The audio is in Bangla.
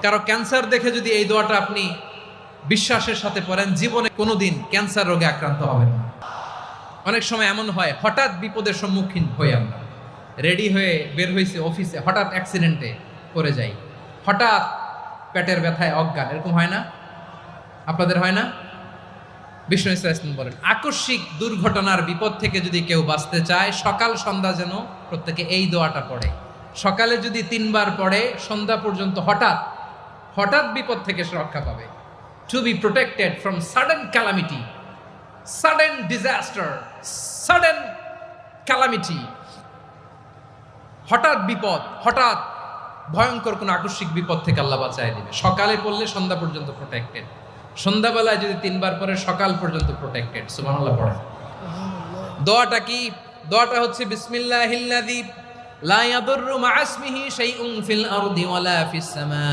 কারো ক্যান্সার দেখে যদি এই দোয়াটা আপনি বিশ্বাসের সাথে পড়েন, জীবনে কোনোদিন ক্যান্সার রোগে আক্রান্ত হবেন না। অনেক সময় এমন হয়, হঠাৎ বিপদের সম্মুখীন হই আমরা, রেডি হয়ে বের হয়েছে অফিসে, হঠাৎ অ্যাক্সিডেন্টে পড়ে যাই, হঠাৎ পেটের ব্যথায় অজ্ঞান, এরকম হয় না? আপনাদের হয় না? বিষ্ণু ইসলাম বলেন, আকস্মিক দুর্ঘটনার বিপদ থেকে যদি কেউ বাঁচতে চায়, সকাল সন্ধ্যা যেন প্রত্যেকে এই দোয়াটা পড়ে। সকালে যদি 3 বার পড়ে, সন্ধ্যা পর্যন্ত হঠাৎ হঠাৎ বিপদ থেকে সে রক্ষা পাবে। To be protected from sudden calamity, sudden disaster, sudden calamity, হঠাৎ বিপদ, হঠাৎ ভয়ঙ্কর কোন আকস্মিক বিপদ থেকে আল্লাহ বাঁচায় দিবে। সকালে পড়লে সন্ধ্যা পর্যন্ত প্রোটেক্টেড, সন্ধ্যাবেলায় যদি 3 বার পরে সকাল পর্যন্ত প্রোটেক্টেড। সুবহানাল্লাহ পড়ে। দোয়াটা কি? দোয়াটা হচ্ছে বিসমিল্লাহিল্লাযী লা ইয়াদুররু মা ইসমিহি শাইউন ফিল আরদি ওয়ালা ফিস সামা।